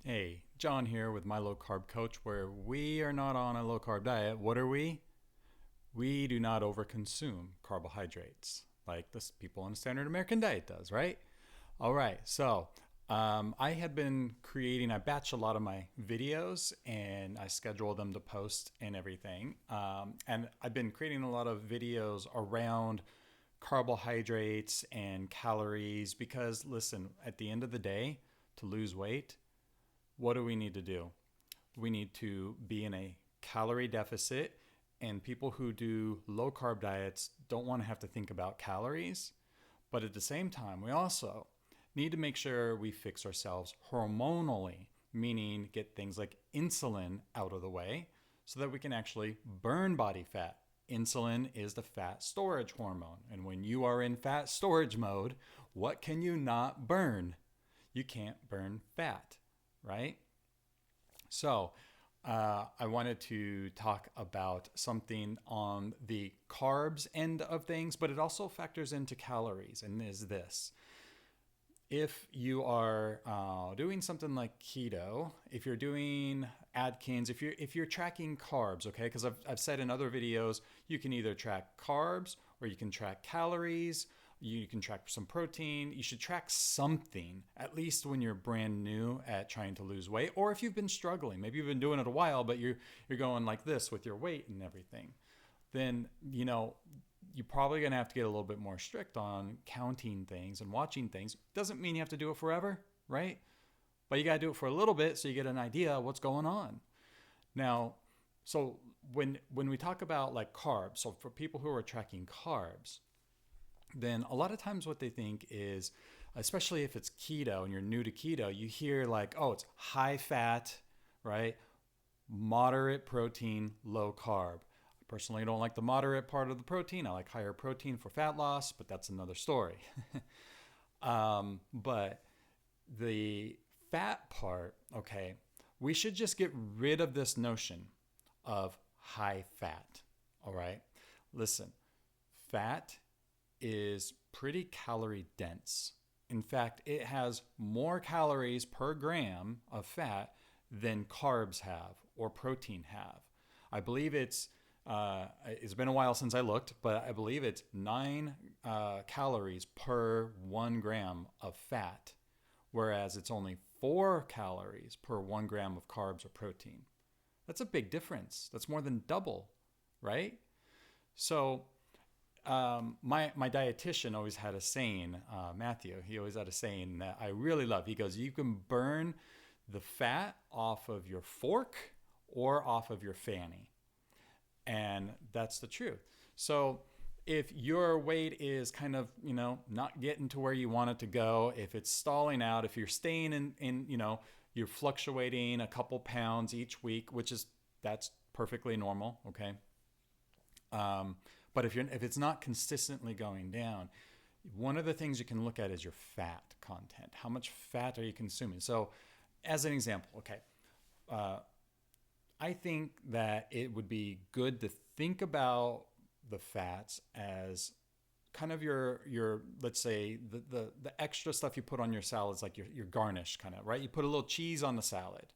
Hey, John here with my low carb coach, where we are not on a low carb diet. What are we? We do not overconsume carbohydrates like the people on a standard American diet does, right? All right, so I had been creating, I batch a lot of my videos and I schedule them to post and everything. And I've been creating a lot of videos around carbohydrates and calories because, listen, at the end of the day, to lose weight, what do we need to do? We need to be in a calorie deficit, and people who do low carb diets don't want to have to think about calories. But at the same time, we also need to make sure we fix ourselves hormonally, meaning get things like insulin out of the way so that we can actually burn body fat. Insulin is the fat storage hormone. And when you are in fat storage mode, what can you not burn? You can't burn fat, right? So, I wanted to talk about something on the carbs end of things, but it also factors into calories, and is this. If you are doing something like keto, if you're doing Atkins, if you're tracking carbs, okay, because I've said in other videos, you can either track carbs or you can track calories, you can track some protein. You should track something, at least when you're brand new at trying to lose weight, or if you've been struggling, maybe you've been doing it a while, but you're going like this with your weight and everything. Then you're probably going to have to get a little bit more strict on counting things and watching things. Doesn't mean you have to do it forever, right? But you got to do it for a little bit so you get an idea of what's going on. Now, so when we talk about like carbs, so for people who are tracking carbs, then a lot of times what they think is, especially if it's keto and you're new to keto, you hear like, oh, it's high fat, right? Moderate protein, low carb. I personally don't like the moderate part of the protein. I like higher protein for fat loss, but that's another story. But the fat part, okay, we should just get rid of this notion of high fat, all right? Listen, fat is pretty calorie dense. In fact, it has more calories per gram of fat than carbs have or protein have. I believe it's been a while since I looked, but I believe it's 9 calories per 1 gram of fat, whereas it's only 4 calories per 1 gram of carbs or protein. That's a big difference. That's more than double, right? So my dietitian always had a saying, Matthew, he always had a saying that I really love. He goes, you can burn the fat off of your fork or off of your fanny. And that's the truth. So if your weight is kind of, not getting to where you want it to go, if it's stalling out, if you're staying in, you're fluctuating a couple pounds each week, that's perfectly normal. Okay. But if it's not consistently going down, one of the things you can look at is your fat content. How much fat are you consuming? So, as an example, okay, I think that it would be good to think about the fats as kind of your let's say the extra stuff you put on your salads, like your garnish kind of, right? You put a little cheese on the salad,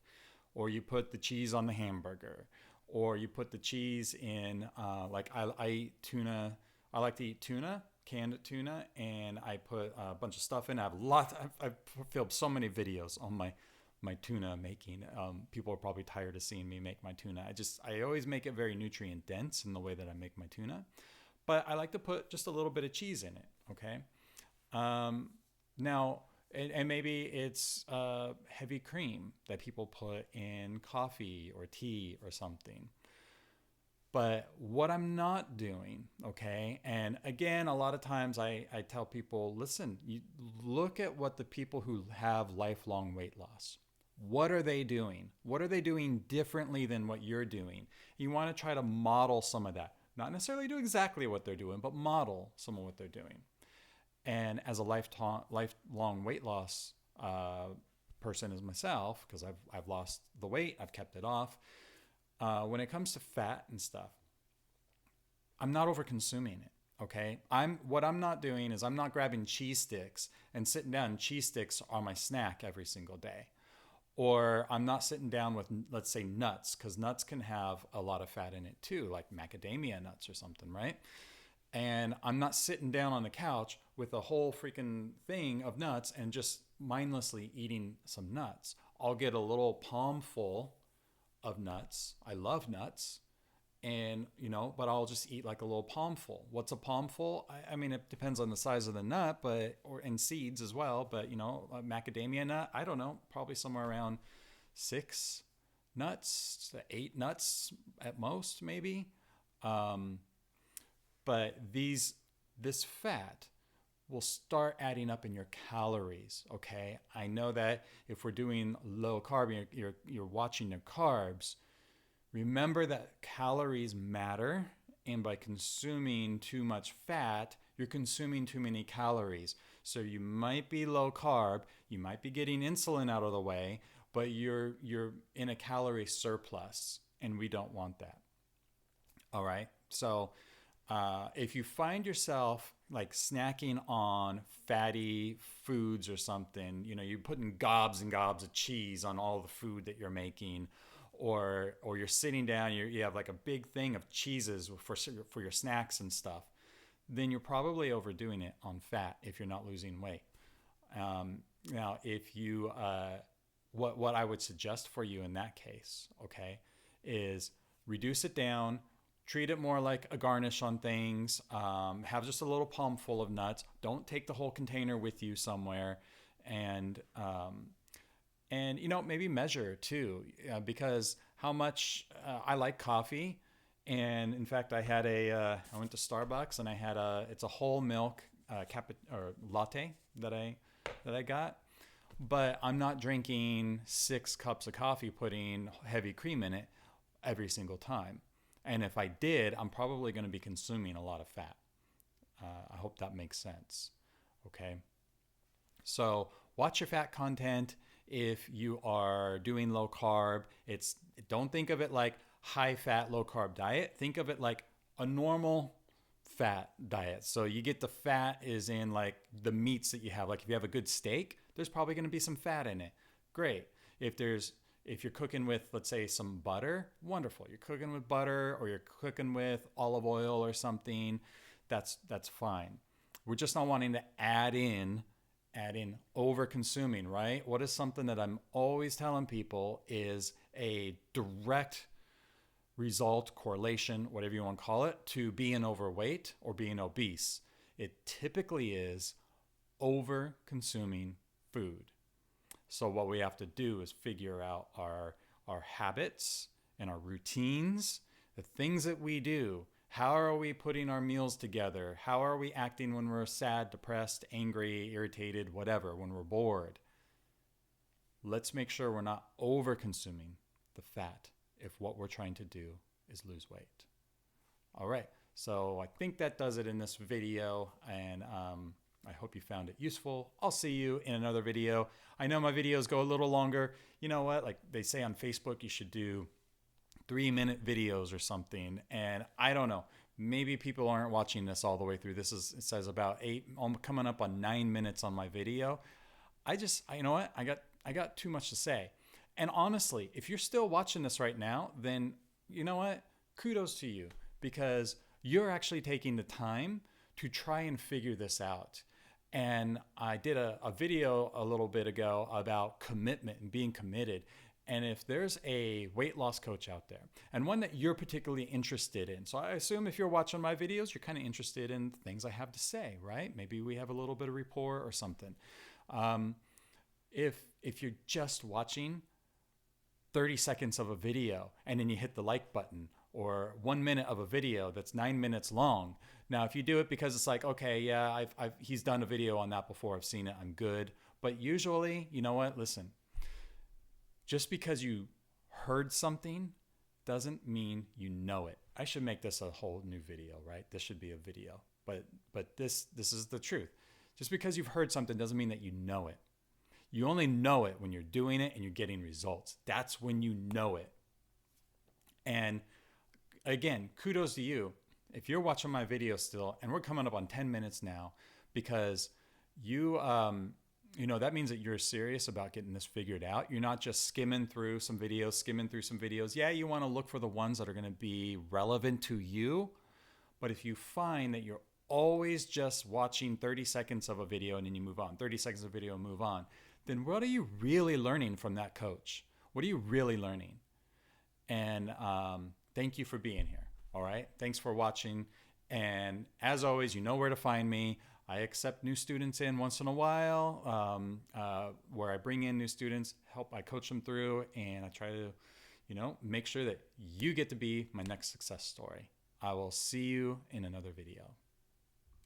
or you put the cheese on the hamburger, or you put the cheese in, like I eat tuna. I like to eat tuna, canned tuna, and I put a bunch of stuff in. I've filmed so many videos on my tuna making. People are probably tired of seeing me make my tuna. I always make it very nutrient dense in the way that I make my tuna, but I like to put just a little bit of cheese in it. Okay. Now, and maybe it's heavy cream that people put in coffee or tea or something. But what I'm not doing, okay, and again, a lot of times I tell people, listen, you look at what the people who have lifelong weight loss, what are they doing? What are they doing differently than what you're doing? You want to try to model some of that. Not necessarily do exactly what they're doing, but model some of what they're doing. And as a lifelong weight loss person as myself, because I've lost the weight, I've kept it off. When it comes to fat and stuff, I'm not over consuming it. Okay. What I'm not doing is I'm not grabbing cheese sticks and sitting down. Cheese sticks are my snack every single day. Or I'm not sitting down with, let's say, nuts, because nuts can have a lot of fat in it too, like macadamia nuts or something, right? And I'm not sitting down on the couch with a whole freaking thing of nuts and just mindlessly eating some nuts. I'll get a little palm full of nuts. I love nuts. And, but I'll just eat like a little palmful. What's a palmful? I mean, it depends on the size of the nut, and seeds as well. But, a macadamia nut, I don't know, probably somewhere around 6 nuts to 8 nuts at most, maybe. Um, but this fat will start adding up in your calories. Okay, I know that if we're doing low carb, you're watching your carbs. Remember that calories matter, and by consuming too much fat, you're consuming too many calories. So you might be low carb, you might be getting insulin out of the way, but you're in a calorie surplus, and we don't want that. All right. So if you find yourself like snacking on fatty foods or something, you're putting gobs and gobs of cheese on all the food that you're making, or you're sitting down, you have like a big thing of cheeses for your snacks and stuff, then you're probably overdoing it on fat if you're not losing weight. Now, if you what I would suggest for you in that case, okay, is reduce it down, treat it more like a garnish on things. Have just a little palm full of nuts. Don't take the whole container with you somewhere, and maybe measure too, because how much I like coffee, and in fact, I went to Starbucks and I had it's a whole milk or latte that I got, but I'm not drinking 6 cups of coffee putting heavy cream in it every single time. And if I did, I'm probably going to be consuming a lot of fat. I hope that makes sense. Okay. So watch your fat content. If you are doing low carb, don't think of it like high fat, low carb diet. Think of it like a normal fat diet. So you get the fat is in like the meats that you have. Like if you have a good steak, there's probably going to be some fat in it. Great. If you're cooking with, let's say, some butter, wonderful. You're cooking with butter, or you're cooking with olive oil or something, that's fine. We're just not wanting to add in over consuming, right? What is something that I'm always telling people is a direct result, correlation, whatever you want to call it, to being overweight or being obese. It typically is over consuming food. So what we have to do is figure out our habits and our routines, the things that we do. How are we putting our meals together? How are we acting when we're sad, depressed, angry, irritated, whatever, when we're bored? Let's make sure we're not over consuming the fat if what we're trying to do is lose weight. All right, so I think that does it in this video, and I hope you found it useful. I'll see you in another video. I know my videos go a little longer. You know what? Like they say on Facebook, you should do 3-minute videos or something. And I don't know. Maybe people aren't watching this all the way through. It says about 8. I'm coming up on 9 minutes on my video. You know what? I got too much to say. And honestly, if you're still watching this right now, then you know what? Kudos to you, because you're actually taking the time to try and figure this out. And I did a video a little bit ago about commitment and being committed. And if there's a weight loss coach out there, and one that you're particularly interested in, so I assume if you're watching my videos, you're kind of interested in things I have to say, right? Maybe we have a little bit of rapport or something. If you're just watching 30 seconds of a video and then you hit the like button, or 1 minute of a video that's 9 minutes long. Now, if you do it because it's like, okay, yeah, he's done a video on that before, I've seen it, I'm good. But usually, you know what? Listen, just because you heard something doesn't mean you know it. I should make this a whole new video, right? This should be a video. But this is the truth. Just because you've heard something doesn't mean that you know it. You only know it when you're doing it and you're getting results. That's when you know it. And again, kudos to you if you're watching my video still, and we're coming up on 10 minutes now, because you That means that you're serious about getting this figured out. You're not just skimming through some videos. Yeah, you want to look for the ones that are going to be relevant to you. But if you find that you're always just watching 30 seconds of a video and then you move on, 30 seconds of video and move on, then what are you really learning from that coach? What are you really learning? And thank you for being here. All right. Thanks for watching. And as always, you know where to find me. I accept new students in once in a while, where I bring in new students, I coach them through, and I try to, make sure that you get to be my next success story. I will see you in another video.